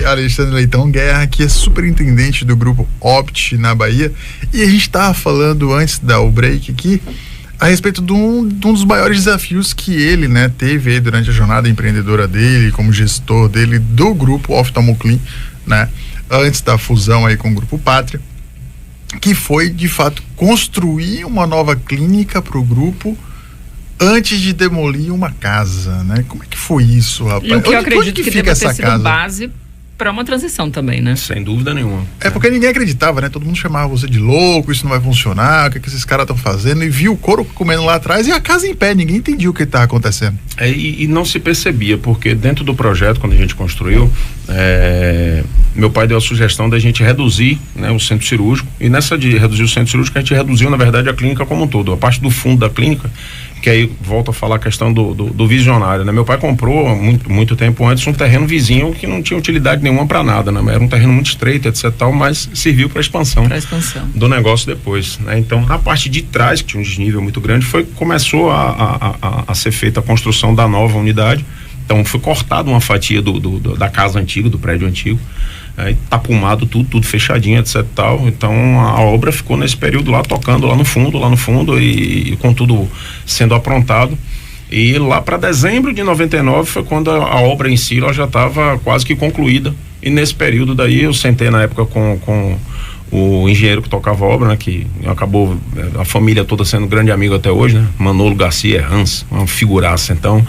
Alexandre Leitão Guerra, que é superintendente do Grupo Opt na Bahia, e a gente estava falando antes do break aqui a respeito de um dos maiores desafios que ele, né, teve aí durante a jornada empreendedora dele, como gestor dele do Grupo Oftalmoclin, né, antes da fusão aí com o Grupo Pátria, que foi de fato construir uma nova clínica para o grupo antes de demolir uma casa, né? Como é que foi isso, rapaz? E o que eu acredito que fica deva essa ter sido casa? base para uma transição também, né? Sem dúvida nenhuma. É porque ninguém acreditava, né? Todo mundo chamava você de louco, isso não vai funcionar, o que esses caras estão fazendo, e viu o couro comendo lá atrás e a casa em pé, ninguém entendia o que estava acontecendo. E não se percebia, porque dentro do projeto, quando a gente construiu, meu pai deu a sugestão da gente reduzir, né, o centro cirúrgico, e nessa de reduzir o centro cirúrgico, a gente reduziu, na verdade, a clínica como um todo. A parte do fundo da clínica, que aí volta a falar a questão do visionário, né? Meu pai comprou muito tempo antes um terreno vizinho que não tinha utilidade nenhuma para nada, né? Era um terreno muito estreito, etc, tal, mas serviu para expansão do negócio depois, né? Então, na parte de trás, que tinha um desnível muito grande, começou a ser feita a construção da nova unidade. Então, foi cortada uma fatia da casa antiga, do prédio antigo, tapumado tudo fechadinho, etc tal. Então a obra ficou nesse período lá, tocando lá no fundo e com tudo sendo aprontado. E lá para dezembro de 99 foi quando a obra em si ela já estava quase que concluída. E nesse período daí eu sentei na época com o engenheiro que tocava a obra, né, que acabou a família toda sendo grande amigo até hoje, né, Manolo Garcia Hans, uma figuraça. Então,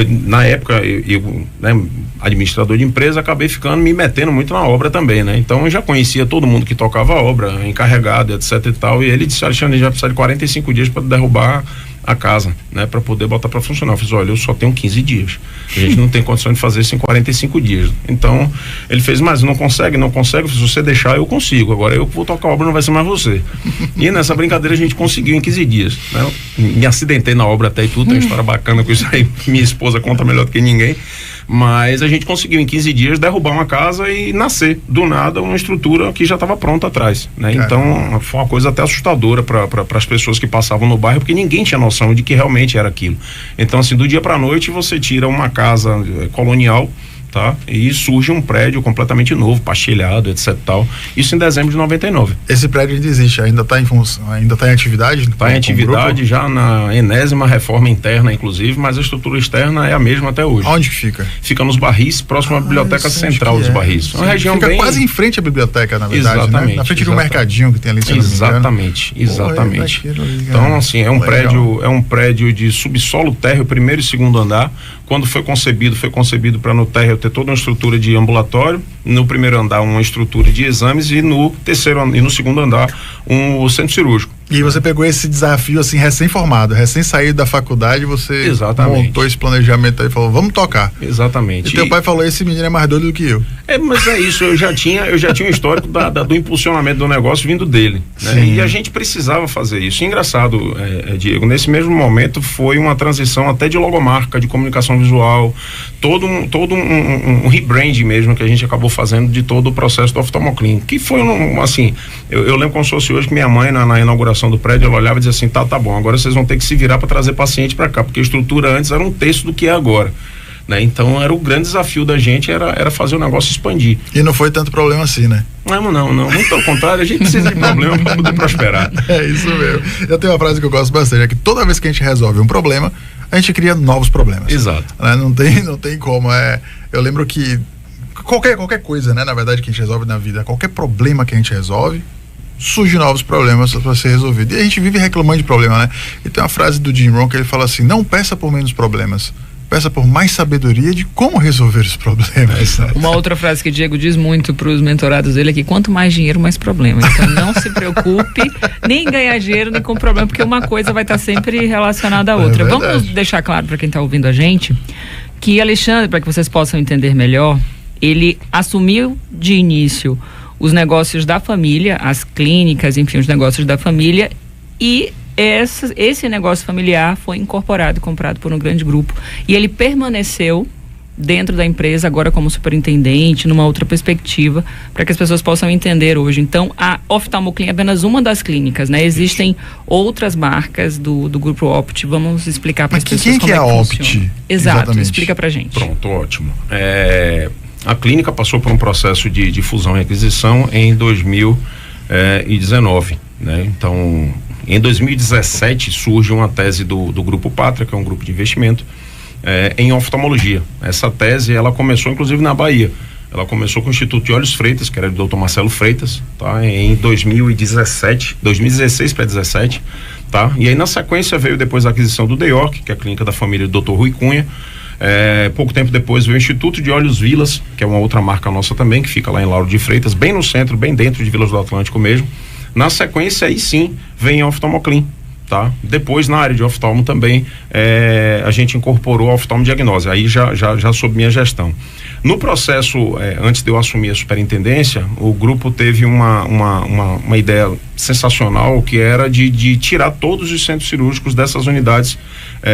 na época, eu né, administrador de empresa, acabei me metendo muito na obra também, né? Então, eu já conhecia todo mundo que tocava a obra, encarregado, etc e tal, e ele disse: Alexandre, já precisa de 45 dias para derrubar a casa, né, para poder botar para funcionar. Eu fiz: olha, eu só tenho 15 dias, a gente não tem condição de fazer isso em 45 dias. Então ele fez: mas não consegue? Se você deixar, eu consigo, agora eu vou tocar a obra, não vai ser mais você. E nessa brincadeira a gente conseguiu em 15 dias, né? Me acidentei na obra até e tudo, tem uma história bacana com isso aí, minha esposa conta melhor do que ninguém. Mas a gente conseguiu em 15 dias derrubar uma casa e nascer do nada uma estrutura que já estava pronta atrás, né? Então foi uma coisa até assustadora para as pessoas que passavam no bairro, porque ninguém tinha noção de que realmente era aquilo. Então, assim, do dia para a noite você tira uma casa colonial, tá? E surge um prédio completamente novo, pastelhado, etc tal. Isso em dezembro de 99. Esse prédio ainda existe, ainda está em função, ainda está em atividade? Está em atividade já na 80ª reforma interna, inclusive, mas a estrutura externa é a mesma até hoje. Onde que fica? Fica nos Barris, próximo à biblioteca central dos Barris. Uma região fica bem... quase em frente à biblioteca, na verdade, exatamente, né? Na frente do mercadinho que tem ali. Exatamente. Então, assim, é um prédio de subsolo térreo, primeiro e segundo andar. Quando foi concebido para no térreo ter toda uma estrutura de ambulatório, no primeiro andar uma estrutura de exames e no segundo andar um centro cirúrgico. E você pegou esse desafio assim, recém-formado, recém-saído da faculdade, você montou esse planejamento aí e falou: vamos tocar. Exatamente. E teu pai falou: esse menino é mais doido do que eu. Mas é isso, eu já tinha um histórico do impulsionamento do negócio vindo dele, né? E a gente precisava fazer isso. E engraçado, Diego, nesse mesmo momento foi uma transição até de logomarca, de comunicação visual, todo um rebranding mesmo que a gente acabou fazendo de todo o processo do Oftalmoclin, que foi assim, eu lembro como se fosse hoje que minha mãe na inauguração do prédio, ela olhava e dizia assim: tá bom, agora vocês vão ter que se virar para trazer paciente para cá, porque a estrutura antes era um terço do que é agora, né? Então era o grande desafio da gente, era fazer o negócio expandir. E não foi tanto problema assim, né? Não, muito pelo contrário, a gente precisa de problema para poder prosperar. É isso mesmo. Eu tenho uma frase que eu gosto bastante, é que toda vez que a gente resolve um problema, a gente cria novos problemas. Exato. Né? Não tem como, eu lembro que qualquer coisa, né, na verdade, que a gente resolve na vida, qualquer problema que a gente resolve, surgem novos problemas para ser resolvido. E a gente vive reclamando de problema, né? E tem uma frase do Jim Rohn que ele fala assim: não peça por menos problemas, peça por mais sabedoria de como resolver os problemas. Uma outra frase que o Diego diz muito para os mentorados dele é que quanto mais dinheiro, mais problema. Então não se preocupe nem em ganhar dinheiro, nem com problema, porque uma coisa vai estar sempre relacionada à outra. Vamos deixar claro para quem está ouvindo a gente que Alexandre, para que vocês possam entender melhor, ele assumiu de início os negócios da família, as clínicas, enfim, os negócios da família, e esse negócio familiar foi incorporado e comprado por um grande grupo. E ele permaneceu dentro da empresa, agora como superintendente, numa outra perspectiva, para que as pessoas possam entender hoje. Então, a Oftalmoclin é apenas uma das clínicas, né? Existem outras marcas do Grupo Opt. Vamos explicar para as pessoas como é que é a Opt? funciona. Exato, explica pra gente. Pronto, ótimo. A clínica passou por um processo de fusão e aquisição em 2019, né? Então, em 2017 surge uma tese do Grupo Pátria, que é um grupo de investimento, em oftalmologia. Essa tese, ela começou inclusive na Bahia. Ela começou com o Instituto de Olhos Freitas, que era do Dr. Marcelo Freitas, tá? Em 2016 para 2017, tá? E aí na sequência veio depois a aquisição do DEORC, que é a clínica da família do Dr. Rui Cunha. Pouco tempo depois veio o Instituto de Olhos Vilas, que é uma outra marca nossa também, que fica lá em Lauro de Freitas, bem no centro, bem dentro de Vilas do Atlântico mesmo. Na sequência, aí sim, vem a Oftalmoclin, tá? Depois, na área de oftalmo também, a gente incorporou a oftalmodiagnose, aí já sob minha gestão. No processo, antes de eu assumir a superintendência, o grupo teve uma ideia sensacional, que era de tirar todos os centros cirúrgicos dessas unidades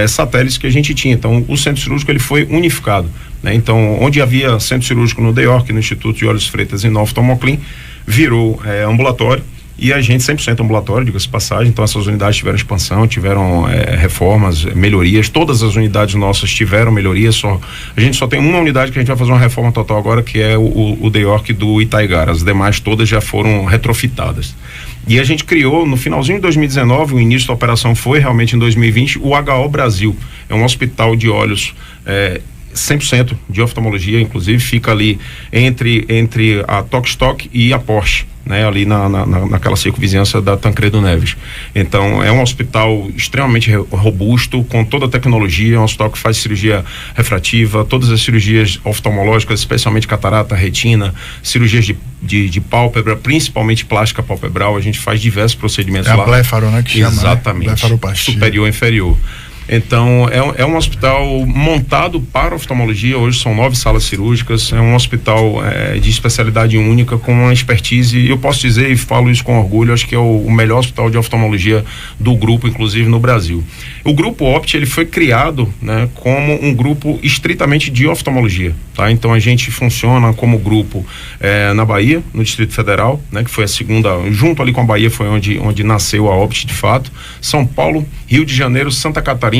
satélites que a gente tinha. Então, o centro cirúrgico ele foi unificado, né? Então, onde havia centro cirúrgico no DEORC, no Instituto de Olhos Freitas e no Oftalmoclin, virou ambulatório. E a gente 100% ambulatório, diga-se de passagem. Então essas unidades tiveram expansão, tiveram reformas, melhorias. Todas as unidades nossas tiveram melhorias. A gente só tem uma unidade que a gente vai fazer uma reforma total agora, que é o DEORC do Itaigara. As demais todas já foram retrofitadas. E a gente criou, no finalzinho de 2019, o início da operação foi realmente em 2020, o HO Brasil. É um hospital de olhos 100% de oftalmologia, inclusive fica ali entre a Tokstok e a Porsche, né, ali naquela circunvizinhança da Tancredo Neves. Então é um hospital extremamente robusto, com toda a tecnologia, é um hospital que faz cirurgia refrativa, todas as cirurgias oftalmológicas, especialmente catarata, retina, cirurgias de pálpebra, principalmente plástica palpebral. A gente faz diversos procedimentos lá. A blefaro, né, que chama, exatamente, né? Blefaroplastia. Superior e inferior. Então, é um hospital montado para oftalmologia. Hoje são 9 salas cirúrgicas. É um hospital de especialidade única, com uma expertise, e eu posso dizer, e falo isso com orgulho, acho que é o melhor hospital de oftalmologia do grupo, inclusive no Brasil. O Grupo Opt, ele foi criado, né, como um grupo estritamente de oftalmologia, tá? Então a gente funciona como grupo na Bahia, no Distrito Federal, né, que foi a segunda, junto ali com a Bahia foi onde nasceu a Opt de fato. São Paulo, Rio de Janeiro, Santa Catarina,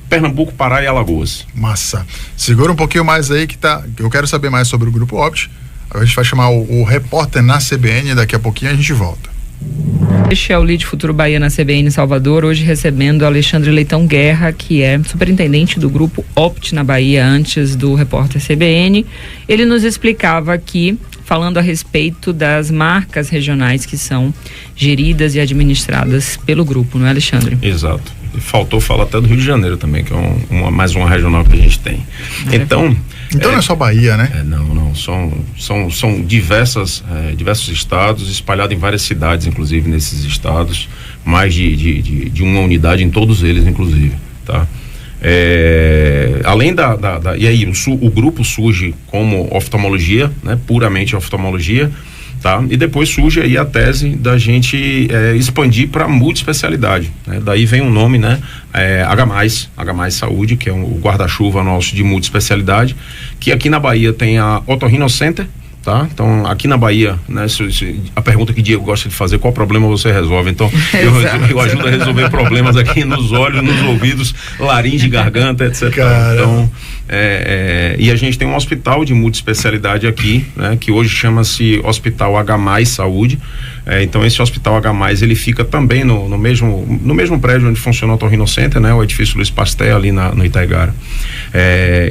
Pernambuco, Pará e Alagoas. Massa. Segura um pouquinho mais aí que eu quero saber mais sobre o Grupo Opt. A gente vai chamar o repórter na CBN, daqui a pouquinho a gente volta. Este é o Lead Futuro Bahia na CBN Salvador, hoje recebendo Alexandre Leitão Guerra, que é superintendente do Grupo Opt na Bahia, antes do repórter CBN. Ele nos explicava aqui, falando a respeito das marcas regionais que são geridas e administradas pelo grupo, não é, Alexandre? Exato. E faltou falar até do Rio de Janeiro também, que é mais uma regional que a gente tem. Então não é só Bahia, né? Não, são diversos estados, espalhados em várias cidades, inclusive nesses estados, mais de uma unidade em todos eles, inclusive, tá? Além e aí o grupo surge como oftalmologia, né? Puramente oftalmologia, tá? E depois surge aí a tese da gente expandir para multiespecialidade, né? Daí vem o nome, né? H+, Saúde, que é o guarda-chuva nosso de multiespecialidade, que aqui na Bahia tem a Otorrino Center, tá? Então, aqui na Bahia, né, a pergunta que Diego gosta de fazer, qual problema você resolve? Então, eu ajudo a resolver problemas aqui nos olhos, nos ouvidos, laringe, garganta, etc. Cara. Então, e a gente tem um hospital de multiespecialidade aqui, né, que hoje chama-se Hospital H+, Saúde. Então esse Hospital H+, ele fica também no mesmo prédio onde funciona o Otorrino Center, né, o edifício Luiz Pasteur, ali no Itaigara.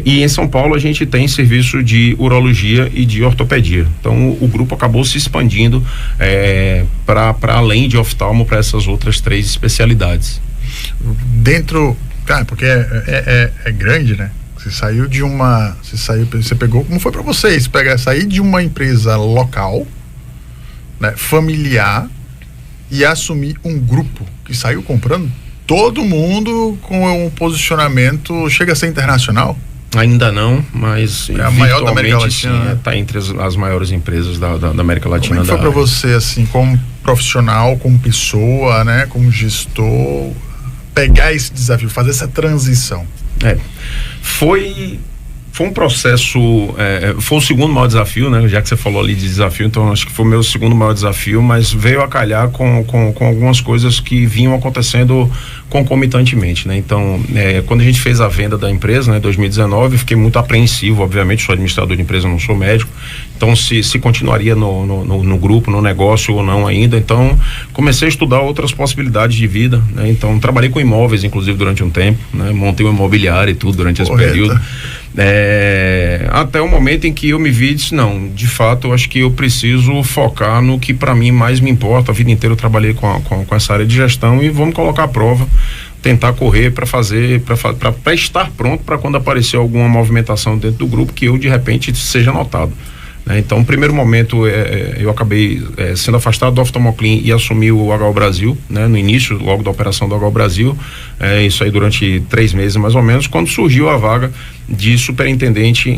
E em São Paulo a gente tem serviço de urologia e de ortopedia. Então o grupo acabou se expandindo para além de oftalmo, para essas outras 3 especialidades. Porque é grande, né? Você pegou, como foi para vocês, sair de uma empresa local, né, familiar, e assumir um grupo que saiu comprando todo mundo com um posicionamento, chega a ser internacional? Ainda não, mas é a maior da América Latina, está entre as maiores empresas da América Latina. Como é que foi para você, assim, como profissional, como pessoa, né, como gestor, pegar esse desafio, fazer essa transição? Foi Foi um processo, foi o segundo maior desafio, né? Já que você falou ali de desafio, então acho que foi o meu segundo maior desafio, mas veio a calhar com algumas coisas que vinham acontecendo concomitantemente, né? Então, quando a gente fez a venda da empresa, né, em 2019, eu fiquei muito apreensivo, obviamente, sou administrador de empresa, não sou médico, então se continuaria no grupo, no negócio ou não ainda, então comecei a estudar outras possibilidades de vida, né? Então, trabalhei com imóveis, inclusive, durante um tempo, né? Montei uma imobiliária e tudo durante esse período. Até o momento em que eu me vi e disse, não, de fato eu acho que eu preciso focar no que para mim mais me importa. A vida inteira eu trabalhei com essa área de gestão e vamos colocar à prova, tentar correr para estar pronto para quando aparecer alguma movimentação dentro do grupo que eu de repente seja notado. Então, no primeiro momento, eu acabei sendo afastado do Oftalmoclin e assumi o HO Brasil, né? No início, logo da operação do HO Brasil, isso aí durante 3 meses mais ou menos, quando surgiu a vaga de superintendente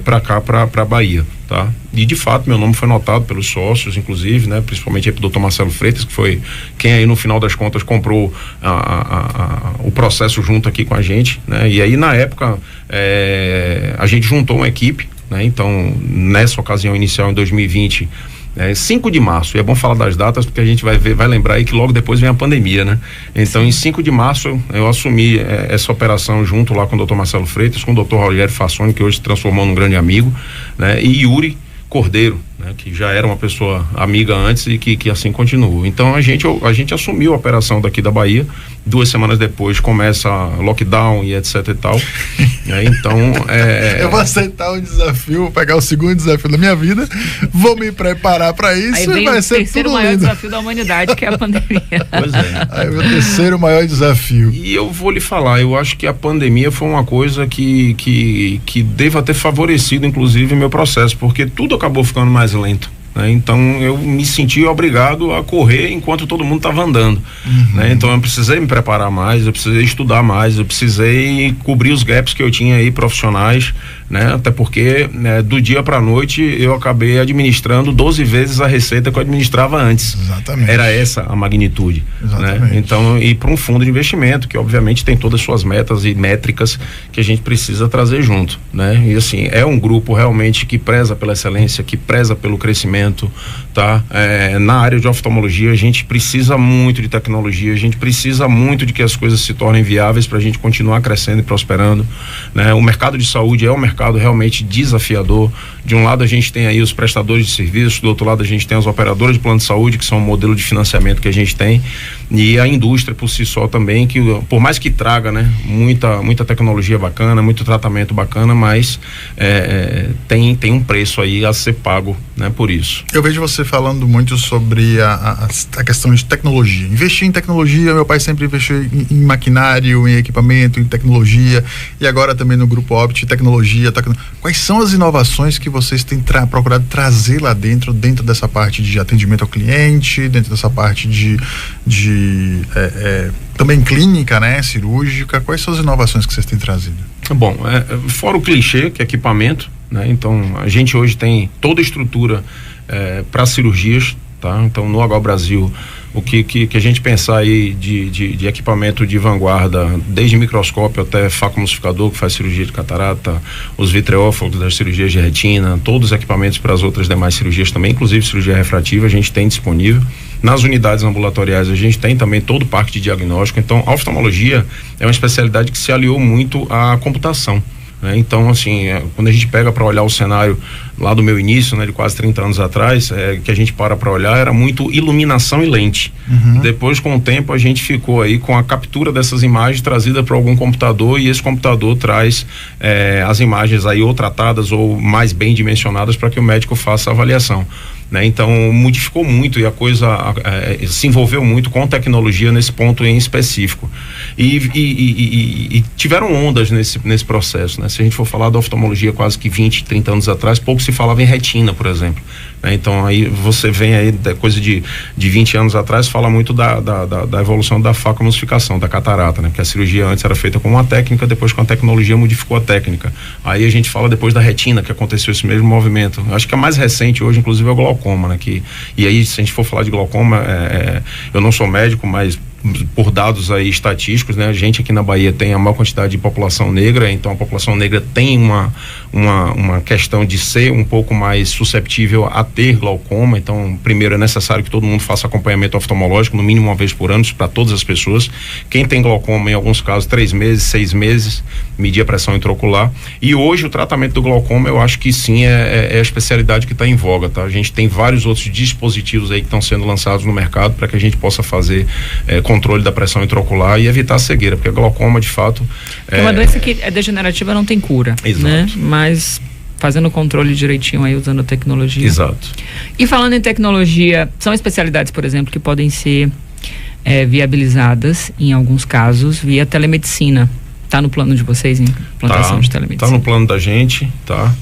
para cá, para Bahia, tá? E de fato, meu nome foi notado pelos sócios, inclusive, né? Principalmente aí pro Dr. Marcelo Freitas, que foi quem aí no final das contas comprou o processo junto aqui com a gente, né? E aí na época, a gente juntou uma equipe, né? Então, nessa ocasião inicial em 2020, 5 de março, e é bom falar das datas porque a gente vai lembrar aí que logo depois vem a pandemia, né? Então, sim, em 5 de março eu assumi essa operação junto lá com o Dr. Marcelo Freitas, com o Dr. Rogério Fassoni, que hoje se transformou num grande amigo, né? E Yuri Cordeiro, né? Que já era uma pessoa amiga antes e que assim continuou. Então a gente assumiu a operação daqui da Bahia. 2 semanas depois começa lockdown e etc e tal. Então eu vou aceitar o desafio, vou pegar o segundo desafio da minha vida, vou me preparar para isso e vai ser tudo lindo. Aí vem o terceiro maior desafio da humanidade, que é a pandemia. Pois é. Aí o terceiro maior desafio. E eu vou lhe falar, eu acho que a pandemia foi uma coisa que deva ter favorecido inclusive meu processo, porque tudo acabou ficando mais lento, né? Então eu me senti obrigado a correr enquanto todo mundo estava andando, né? Então eu precisei me preparar mais, eu precisei estudar mais, eu precisei cobrir os gaps que eu tinha aí profissionais, né? Até porque, né, do dia para a noite eu acabei administrando 12 vezes a receita que eu administrava antes. Exatamente. Era essa a magnitude. Exatamente. Né? Então, e para um fundo de investimento que obviamente tem todas as suas metas e métricas que a gente precisa trazer junto, né? E assim, é um grupo realmente que preza pela excelência, que preza pelo crescimento, tá? Na área de oftalmologia a gente precisa muito de tecnologia, a gente precisa muito de que as coisas se tornem viáveis para a gente continuar crescendo e prosperando, né? O mercado de saúde é um mercado realmente desafiador. De um lado a gente tem aí os prestadores de serviços, do outro lado a gente tem as operadoras de plano de saúde, que são o modelo de financiamento que a gente tem, e a indústria por si só também, que por mais que traga, né, muita tecnologia bacana, muito tratamento bacana, mas tem um preço aí a ser pago, né, por isso. Eu vejo você falando muito sobre a questão de tecnologia. Investir em tecnologia, meu pai sempre investiu em maquinário, em equipamento, em tecnologia, e agora também no Grupo Opt, tecnologia. Quais são as inovações que vocês têm procurado trazer lá dentro dessa parte de atendimento ao cliente, dentro dessa parte de também clínica, né, cirúrgica? Quais são as inovações que vocês têm trazido? Bom, fora o clichê, que é equipamento, né? Então a gente hoje tem toda a estrutura para cirurgias, tá? Então no HO Brasil, o que a gente pensar aí de equipamento de vanguarda, desde microscópio até facoemulsificador, que faz cirurgia de catarata, os vitreófagos das cirurgias de retina, todos os equipamentos para as outras demais cirurgias também, inclusive cirurgia refrativa, a gente tem disponível. Nas unidades ambulatoriais a gente tem também todo o parque de diagnóstico. Então a oftalmologia é uma especialidade que se aliou muito à computação, né? Então, assim, quando a gente pega para olhar o cenário lá do meu início, né, de quase 30 anos atrás, que a gente para olhar, era muito iluminação e lente. Depois, com o tempo, a gente ficou aí com a captura dessas imagens trazida para algum computador, e esse computador traz as imagens aí ou tratadas ou mais bem dimensionadas para que o médico faça a avaliação, né? Então modificou muito e a coisa se envolveu muito com tecnologia nesse ponto em específico, e tiveram ondas nesse processo, né? Se a gente for falar da oftalmologia quase que 20, 30 anos atrás, pouco se falava em retina, por exemplo, né? Então aí você vem aí coisa de 20 anos atrás, fala muito da evolução da facoemulsificação, da catarata, né? Porque a cirurgia antes era feita com uma técnica, depois com a tecnologia modificou a técnica. Aí a gente fala depois da retina, que aconteceu esse mesmo movimento. Acho que a mais recente hoje, inclusive, é o glaucoma, né? E aí, se a gente for falar de glaucoma, eu não sou médico, mas por dados aí estatísticos, né? A gente aqui na Bahia tem a maior quantidade de população negra, então a população negra tem uma questão de ser um pouco mais susceptível a ter glaucoma. Então, primeiro é necessário que todo mundo faça acompanhamento oftalmológico, no mínimo uma vez por ano, para todas as pessoas. Quem tem glaucoma, em alguns casos, 3 meses, 6 meses, medir a pressão intraocular. E hoje o tratamento do glaucoma, eu acho que sim, é a especialidade que está em voga, tá? A gente tem vários outros dispositivos aí que estão sendo lançados no mercado para que a gente possa fazer controle da pressão intraocular e evitar a cegueira, porque a glaucoma, de fato... É uma doença que é degenerativa, não tem cura. Exato. Né? Mas fazendo o controle direitinho aí, usando a tecnologia. Exato. E falando em tecnologia, são especialidades, por exemplo, que podem ser viabilizadas, em alguns casos, via telemedicina. Está no plano de vocês, implantação de telemedicina? Está no plano da gente, tá?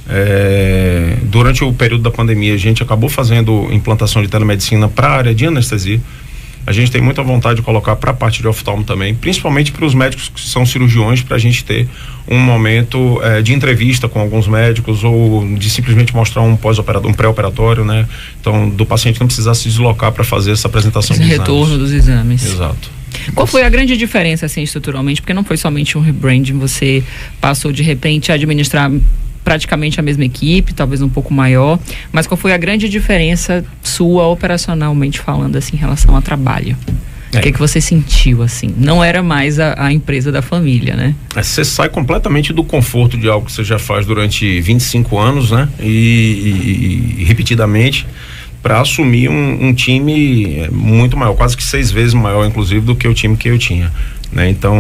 Durante o período da pandemia, a gente acabou fazendo implantação de telemedicina para a área de anestesia. A gente tem muita vontade de colocar para a parte de oftalmo também, principalmente para os médicos que são cirurgiões, para a gente ter um momento de entrevista com alguns médicos ou de simplesmente mostrar um pós-operatório, um pré-operatório, né? Então, do paciente não precisar se deslocar para fazer essa apresentação de retorno dos exames. Exato. Qual foi a grande diferença, assim, estruturalmente? Porque não foi somente um rebranding, você passou de repente a administrar praticamente a mesma equipe, talvez um pouco maior, mas qual foi a grande diferença sua, operacionalmente falando, assim, em relação ao trabalho? O que você sentiu, assim? Não era mais a empresa da família, né? Você sai completamente do conforto de algo que você já faz durante 25 anos, né? E repetidamente, para assumir um time muito maior, quase que 6 vezes maior, inclusive, do que o time que eu tinha, né? Então,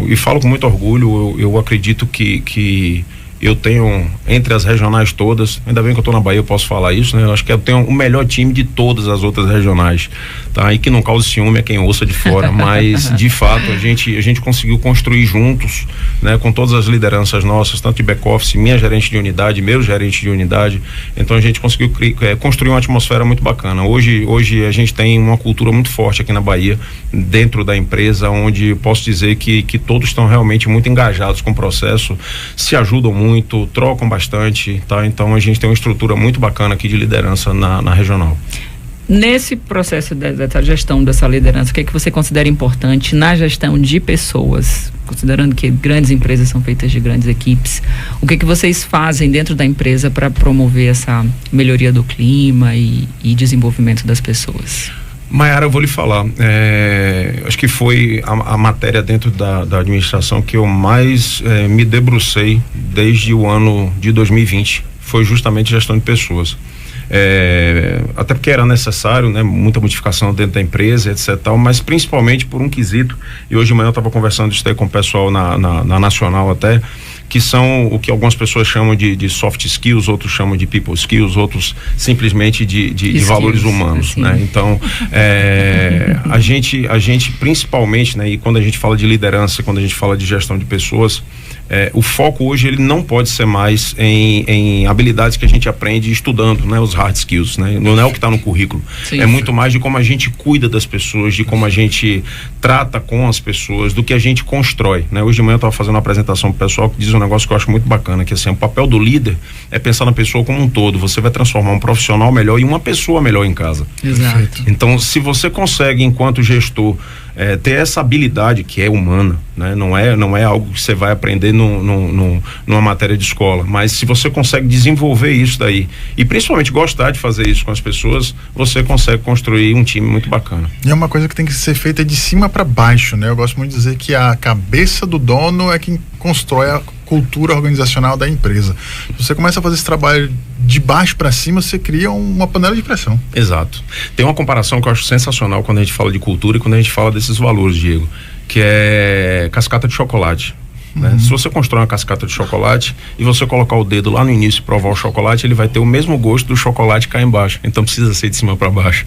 e falo com muito orgulho, eu acredito que eu tenho, entre as regionais todas, ainda bem que eu estou na Bahia, eu posso falar isso, né? Eu acho que eu tenho o melhor time de todas as outras regionais, tá? E que não cause ciúme a quem ouça de fora, mas de fato a gente conseguiu construir juntos, né? Com todas as lideranças nossas, tanto de back-office, minha gerente de unidade, meu gerente de unidade, então a gente conseguiu construir uma atmosfera muito bacana. Hoje a gente tem uma cultura muito forte aqui na Bahia, dentro da empresa, onde posso dizer que todos estão realmente muito engajados com o processo, se ajudam muito, trocam bastante, tá? Então a gente tem uma estrutura muito bacana aqui de liderança na regional. Nesse processo dessa gestão, dessa liderança, o que é que você considera importante na gestão de pessoas, considerando que grandes empresas são feitas de grandes equipes, o que é que vocês fazem dentro da empresa para promover essa melhoria do clima e desenvolvimento das pessoas? Maiara, eu vou lhe falar, acho que foi a matéria dentro da administração que eu mais me debrucei desde o ano de 2020, foi justamente gestão de pessoas. Até porque era necessário, né, muita modificação dentro da empresa, etc. Mas principalmente por um quesito, e hoje de manhã eu estava conversando isso aí com o pessoal na Nacional até, que são o que algumas pessoas chamam de soft skills, outros chamam de people skills, outros simplesmente de valores humanos, assim, né? Então, a gente principalmente, né, e quando a gente fala de liderança, quando a gente fala de gestão de pessoas, o foco hoje ele não pode ser mais em habilidades que a gente aprende estudando, né, os hard skills, né? Não é o que está no currículo. Sim. É muito mais de como a gente cuida das pessoas, de como a gente trata com as pessoas, do que a gente constrói, né? Hoje de manhã eu estava fazendo uma apresentação pro pessoal que diz um negócio que eu acho muito bacana, que assim, o papel do líder é pensar na pessoa como um todo. Você vai transformar um profissional melhor e uma pessoa melhor em casa. Exato. Então, se você consegue, enquanto gestor, ter essa habilidade que é humana, né? Não é algo que você vai aprender numa matéria de escola, mas se você consegue desenvolver isso daí e principalmente gostar de fazer isso com as pessoas, você consegue construir um time muito bacana. E é uma coisa que tem que ser feita de cima para baixo, né? Eu gosto muito de dizer que a cabeça do dono é quem constrói a cultura organizacional da empresa. Se você começa a fazer esse trabalho de baixo para cima, você cria uma panela de pressão. Exato. Tem uma comparação que eu acho sensacional quando a gente fala de cultura e quando a gente fala desses valores, Diego, que é cascata de chocolate. Né? Se você constrói uma cascata de chocolate e você colocar o dedo lá no início e provar o chocolate, ele vai ter o mesmo gosto do chocolate cá embaixo. Então precisa ser de cima para baixo.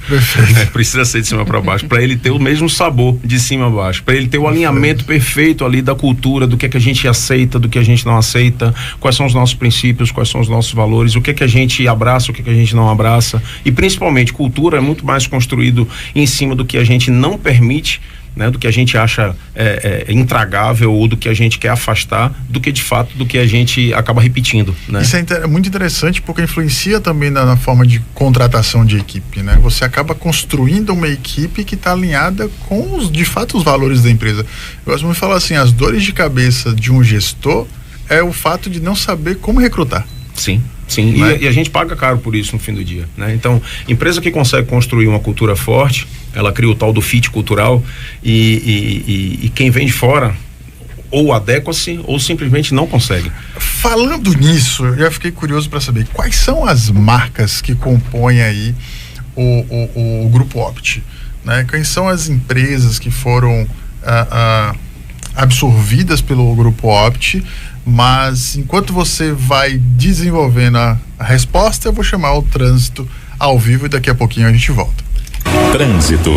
Precisa ser de cima para baixo, para ele ter o mesmo sabor de cima a baixo, para ele ter o alinhamento perfeito ali da cultura, do que é que a gente aceita, do que a gente não aceita, quais são os nossos princípios, quais são os nossos valores, o que é que a gente abraça, o que é que a gente não abraça. E principalmente cultura é muito mais construído em cima do que a gente não permite né, do que a gente acha intragável ou do que a gente quer afastar, do que de fato do que a gente acaba repetindo, né? Isso é muito interessante porque influencia também na forma de contratação de equipe, né? Você acaba construindo uma equipe que está alinhada com de fato os valores da empresa. Eu gosto muito de falar assim, as dores de cabeça de um gestor é o fato de não saber como recrutar. Sim. E a gente paga caro por isso no fim do dia, né? Então, empresa que consegue construir uma cultura forte, ela cria o tal do fit cultural e quem vem de fora ou adequa-se ou simplesmente não consegue. Falando nisso, eu já fiquei curioso para saber quais são as marcas que compõem aí o Grupo Opt, né? Quais são as empresas que foram absorvidas pelo Grupo Opt, mas enquanto você vai desenvolvendo a resposta, eu vou chamar o trânsito ao vivo e daqui a pouquinho a gente volta. Trânsito.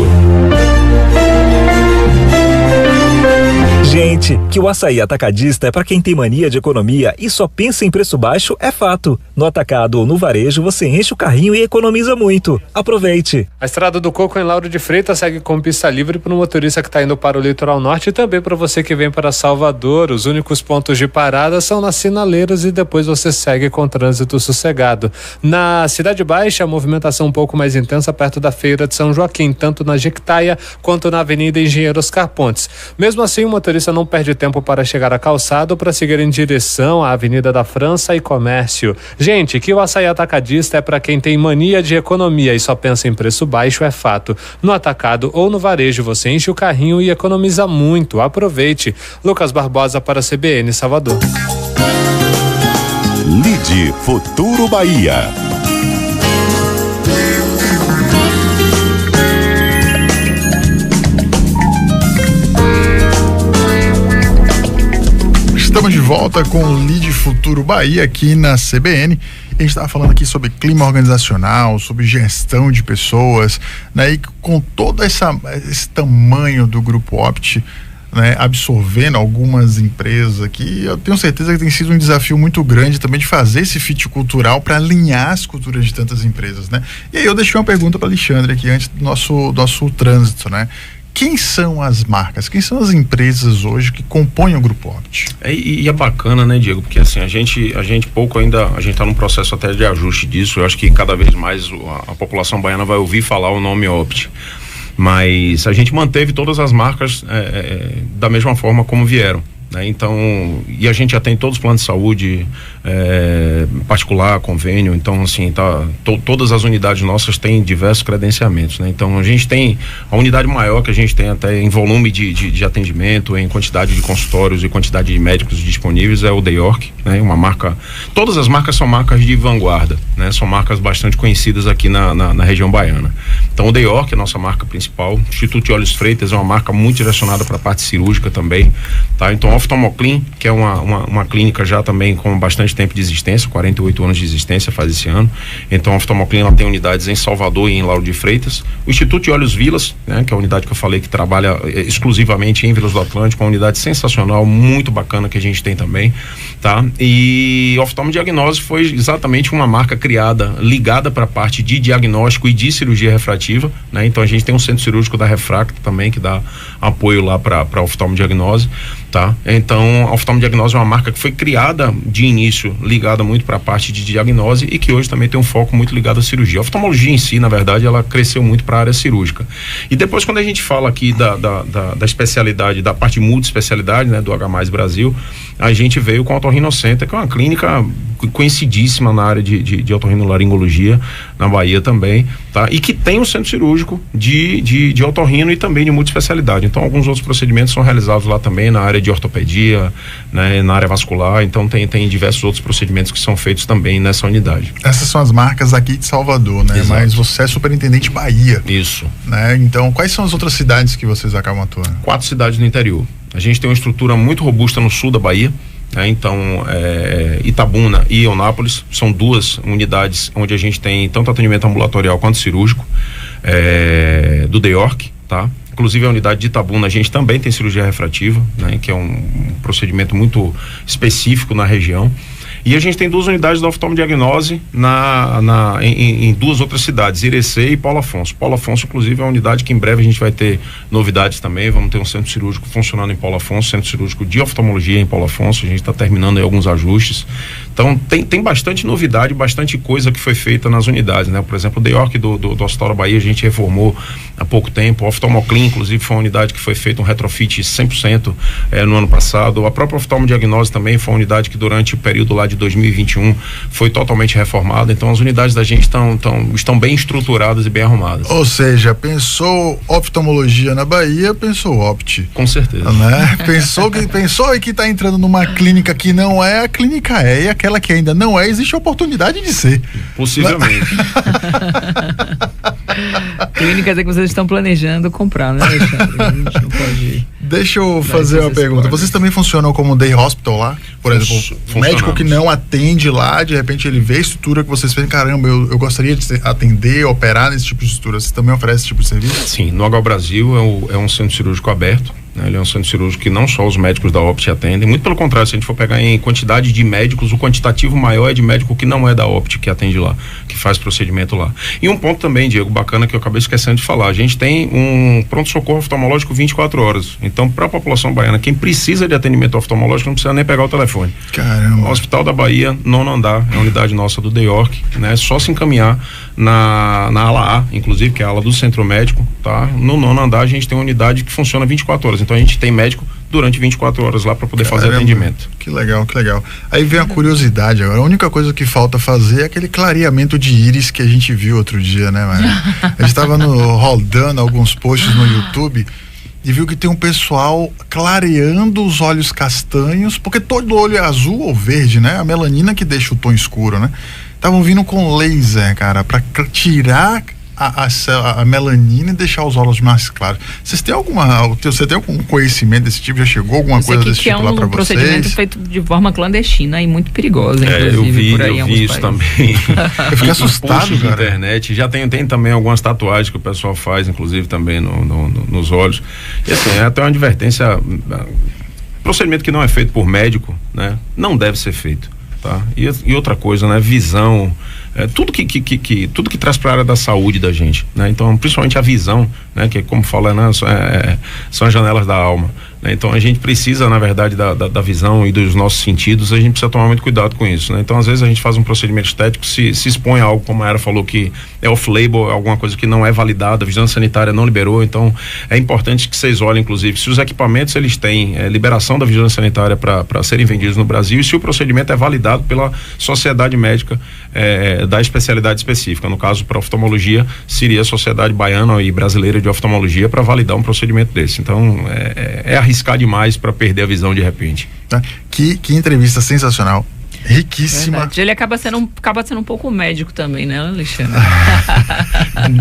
Gente, que o Açaí Atacadista é para quem tem mania de economia e só pensa em preço baixo é fato. No atacado ou no varejo você enche o carrinho e economiza muito. Aproveite! A Estrada do Coco em Lauro de Freitas segue com pista livre para o motorista que está indo para o litoral norte e também para você que vem para Salvador. Os únicos pontos de parada são nas sinaleiras e depois você segue com trânsito sossegado. Na Cidade Baixa, a movimentação um pouco mais intensa perto da Feira de São Joaquim, tanto na Jequitaia quanto na Avenida Engenheiro Oscar Pontes. Mesmo assim, o motorista não perde tempo para chegar à calçada ou para seguir em direção à Avenida da França e Comércio. Gente, que o Açaí Atacadista é para quem tem mania de economia e só pensa em preço baixo é fato. No atacado ou no varejo você enche o carrinho e economiza muito. Aproveite. Lucas Barbosa para a CBN Salvador. Lide Futuro Bahia. Estamos de volta com o Lide Futuro Bahia aqui na CBN. A gente estava falando aqui sobre clima organizacional, sobre gestão de pessoas, né? E com todo esse tamanho do Grupo Opt, né, absorvendo algumas empresas aqui, eu tenho certeza que tem sido um desafio muito grande também de fazer esse fit cultural para alinhar as culturas de tantas empresas, né? E aí eu deixei uma pergunta para Alexandre aqui antes do nosso trânsito, né? Quem são as marcas, quem são as empresas hoje que compõem o Grupo Opt? E é bacana, né, Diego? Porque assim, a gente está num processo até de ajuste disso. Eu acho que cada vez mais a população baiana vai ouvir falar o nome Opt. Mas a gente manteve todas as marcas da mesma forma como vieram, né? Então, e a gente já tem todos os planos de saúde particular, convênio, então assim, todas as unidades nossas têm diversos credenciamentos, né? Então a gente tem a unidade maior que a gente tem até em volume de atendimento, em quantidade de consultórios e quantidade de médicos disponíveis é o The York, né? Uma marca, todas as marcas são marcas de vanguarda, né? São marcas bastante conhecidas aqui na região baiana. Então o The York é a nossa marca principal, Instituto de Olhos Freitas é uma marca muito direcionada para a parte cirúrgica também, tá? Então a Oftalmoclin, que é uma clínica já também com bastante tempo de existência, 48 anos de existência faz esse ano. Então a Oftalmoclin ela tem unidades em Salvador e em Lauro de Freitas. O Instituto de Olhos Vilas, né, que é a unidade que eu falei que trabalha exclusivamente em Vilas do Atlântico, uma unidade sensacional, muito bacana que a gente tem também, tá? E Oftalmodiagnose foi exatamente uma marca criada, ligada para a parte de diagnóstico e de cirurgia refrativa, né? Então a gente tem um centro cirúrgico da Refracta também que dá apoio lá para Oftalmodiagnose, tá? Então a Oftalmodiagnose é uma marca que foi criada de início ligada muito para a parte de diagnose e que hoje também tem um foco muito ligado à cirurgia. A oftalmologia em si, na verdade, ela cresceu muito para a área cirúrgica. E depois, quando a gente fala aqui da especialidade, da parte multiespecialidade, né, do H+ Brasil, a gente veio com a Otorrinocenter, que é uma clínica conhecidíssima na área de otorrinolaringologia, na Bahia também, tá? E que tem um centro cirúrgico de otorrino e também de multiespecialidade. Então, alguns outros procedimentos são realizados lá também na área de ortopedia, né, na área vascular. Então, tem diversos outros procedimentos que são feitos também nessa unidade. Essas são as marcas aqui de Salvador, né? Exato. Mas você é superintendente Bahia. Isso. Né? Então, quais são as outras cidades que vocês acabam atuando? 4 cidades no interior. A gente tem uma estrutura muito robusta no sul da Bahia, né? Então, Itabuna e Eunápolis são 2 unidades onde a gente tem tanto atendimento ambulatorial quanto cirúrgico, do The York, tá? Inclusive a unidade de Itabuna a gente também tem cirurgia refrativa, né? Que é um procedimento muito específico na região. E a gente tem 2 unidades da oftalmodiagnose em 2 outras cidades, Irecê e Paulo Afonso. Paulo Afonso, inclusive, é uma unidade que em breve a gente vai ter novidades também. Vamos ter um centro cirúrgico funcionando em Paulo Afonso, centro cirúrgico de oftalmologia em Paulo Afonso. A gente está terminando aí alguns ajustes. Então, tem bastante novidade, bastante coisa que foi feita nas unidades, né? Por exemplo, o DEORC do Hospital da Bahia, a gente reformou há pouco tempo. O Oftalmoclin, inclusive, foi uma unidade que foi feita um retrofit 100% no ano passado. A própria oftalmodiagnose também foi uma unidade que durante o período lá de 2021 foi totalmente reformada. Então, as unidades da gente estão bem estruturadas e bem arrumadas. Ou seja, pensou oftalmologia na Bahia, pensou Opt. Com certeza. Né? Pensou que está entrando numa clínica que não é, a clínica é, e aquela que ainda não é, existe a oportunidade de ser. Possivelmente. Clínicas é que vocês estão planejando comprar, né, Alexandre? A gente não pode... Deixa eu fazer uma pergunta. Vocês também funcionam como day hospital lá? Por exemplo, o médico que não atende lá, de repente ele vê a estrutura que vocês fazem, caramba, eu gostaria de atender, operar nesse tipo de estrutura. Vocês também oferecem esse tipo de serviço? Sim, no HO Brasil é um centro cirúrgico aberto. Ele é um centro cirúrgico que não só os médicos da Opt atendem, muito pelo contrário, se a gente for pegar em quantidade de médicos, o quantitativo maior é de médico que não é da Opt que atende lá, que faz procedimento lá. E um ponto também, Diego, bacana que eu acabei esquecendo de falar, a gente tem um pronto-socorro oftalmológico 24 horas, então para a população baiana, quem precisa de atendimento oftalmológico não precisa nem pegar o telefone. Caramba. O Hospital da Bahia, 9º andar, é a unidade nossa do DEORC, né? Só se encaminhar na ala A, inclusive, que é a ala do centro médico, tá? No 9º andar a gente tem uma unidade que funciona 24 horas, então a gente tem médico durante 24 horas lá para poder fazer atendimento. Que legal, que legal. Aí vem a curiosidade agora. A única coisa que falta fazer é aquele clareamento de íris que a gente viu outro dia, né, mano? A gente estava rodando alguns posts no YouTube e viu que tem um pessoal clareando os olhos castanhos, porque todo olho é azul ou verde, né? A melanina que deixa o tom escuro, né? Estavam vindo com laser, cara, para tirar a melanina e deixar os olhos mais claros. Você tem algum conhecimento desse tipo? Já chegou alguma coisa desse tipo lá para vocês? É um procedimento feito de forma clandestina e muito perigosa, inclusive. Eu vi isso também. Eu fiquei assustado, cara. Na internet, já tem também algumas tatuagens que o pessoal faz, inclusive também nos olhos. E assim, é até uma advertência, procedimento que não é feito por médico, né? Não deve ser feito, tá? E outra coisa, né? Visão, tudo que traz para a área da saúde da gente, né? Então, principalmente a visão, né? Que como fala, né? São as janelas da alma, né? Então a gente precisa, na verdade, da visão e dos nossos sentidos, a gente precisa tomar muito cuidado com isso, né? Então, às vezes a gente faz um procedimento estético, se expõe a algo, como a Era falou, que é off-label, alguma coisa que não é validada, a vigilância sanitária não liberou. Então é importante que vocês olhem, inclusive, se os equipamentos eles têm liberação da vigilância sanitária para serem vendidos no Brasil, e se o procedimento é validado pela Sociedade Médica da especialidade específica. No caso, para oftalmologia, seria a Sociedade Baiana e Brasileira de Oftalmologia para validar um procedimento desse. Então é arriscar demais para perder a visão de repente. Que entrevista sensacional. Riquíssima. Verdade. Ele acaba sendo um pouco médico também, né, Alexandre?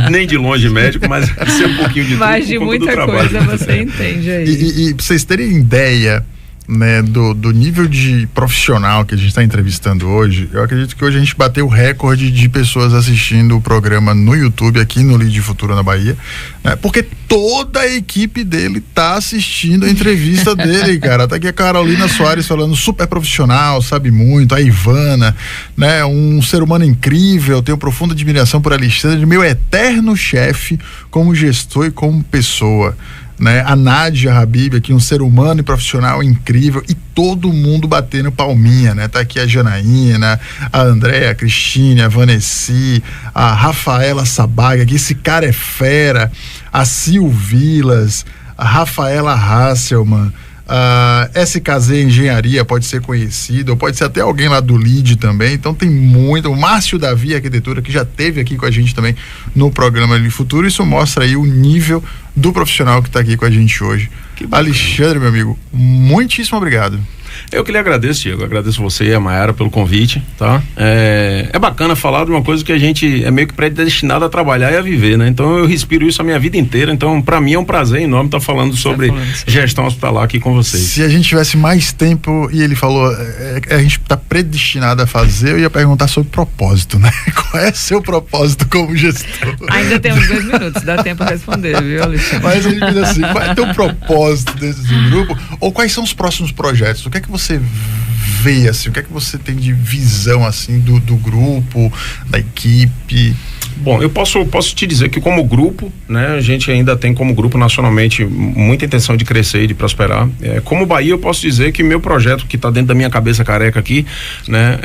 Nem de longe médico, mas ser um pouquinho de mas de muita coisa você entende aí. E pra vocês terem ideia, né, do nível de profissional que a gente está entrevistando hoje, eu acredito que hoje a gente bateu o recorde de pessoas assistindo o programa no YouTube aqui no Lead Futuro na Bahia, né, porque toda a equipe dele tá assistindo a entrevista dele, cara. Tá aqui a Carolina Soares falando, super profissional, sabe muito, a Ivana, né, um ser humano incrível, tenho profunda admiração por Alexandre, meu eterno chefe como gestor e como pessoa, né? A Nádia Habib aqui, um ser humano e profissional incrível, e todo mundo batendo palminha, né? Tá aqui a Janaína, a Andréa, a Cristine, a Vanessa, a Rafaela Sabaga, aqui esse cara é fera, a Sil Vilas, a Rafaela Hasselman, SKZ Engenharia pode ser conhecido, ou pode ser até alguém lá do LEAD também. Então tem muito, o Márcio Davi Arquitetura, que já esteve aqui com a gente também no programa Lead Futuro. Isso mostra aí o nível do profissional que está aqui com a gente hoje. Alexandre, meu amigo, muitíssimo obrigado. Eu que lhe agradeço, Diego, agradeço você e a Mayara pelo convite, tá? É bacana falar de uma coisa que a gente é meio que predestinado a trabalhar e a viver, né? Então eu respiro isso a minha vida inteira, então para mim é um prazer enorme estar falando sobre gestão hospitalar aqui com vocês. Se a gente tivesse mais tempo, e ele falou, a gente está predestinado a fazer, eu ia perguntar sobre propósito, né? Qual é seu propósito como gestor? Ainda temos 2 minutos, dá tempo para responder, viu, Alexandre? Mas ele diz assim, qual é o teu propósito desse grupo? Ou quais são os próximos projetos? O que é que você vê, assim, o que é que você tem de visão, assim, do grupo, da equipe? Bom, eu posso te dizer que como grupo, né, a gente ainda tem como grupo nacionalmente muita intenção de crescer e de prosperar. Como Bahia, eu posso dizer que meu projeto, que está dentro da minha cabeça careca aqui, né,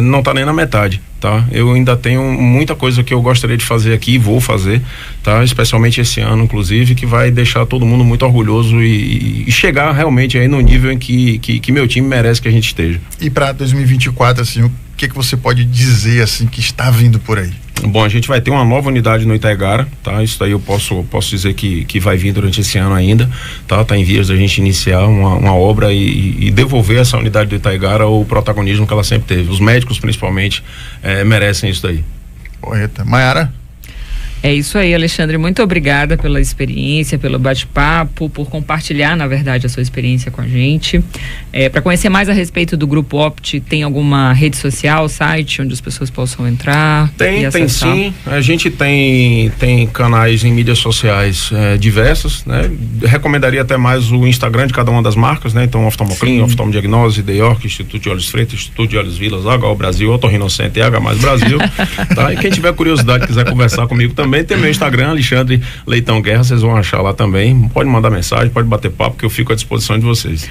não está nem na metade, tá? Eu ainda tenho muita coisa que eu gostaria de fazer aqui, vou fazer, tá? Especialmente esse ano, inclusive, que vai deixar todo mundo muito orgulhoso e chegar realmente aí no nível em que meu time merece que a gente esteja. E para 2024, assim, o que você pode dizer, assim, que está vindo por aí? Bom, a gente vai ter uma nova unidade no Itaigara, tá? Isso daí eu posso dizer que vai vir durante esse ano ainda, tá? Tá em vias da gente iniciar uma obra e devolver essa unidade do Itaigara o protagonismo que ela sempre teve. Os médicos, principalmente, merecem isso daí. Correta. Maiara? É isso aí, Alexandre, muito obrigada pela experiência, pelo bate-papo, por compartilhar, na verdade, a sua experiência com a gente. Para conhecer mais a respeito do Grupo Opt, tem alguma rede social, site, onde as pessoas possam entrar? Tem sim, a gente tem canais em mídias sociais diversas, né? Recomendaria até mais o Instagram de cada uma das marcas, né? Então, Oftalmoclin, Oftalmodiagnose, The York, Instituto de Olhos Freitas, Instituto de Olhos Vilas, HO Brasil, Otorrinocente e H+ Brasil, tá? E quem tiver curiosidade, quiser conversar comigo também, tem meu Instagram, Alexandre Leitão Guerra, vocês vão achar lá também. Pode mandar mensagem, pode bater papo, que eu fico à disposição de vocês.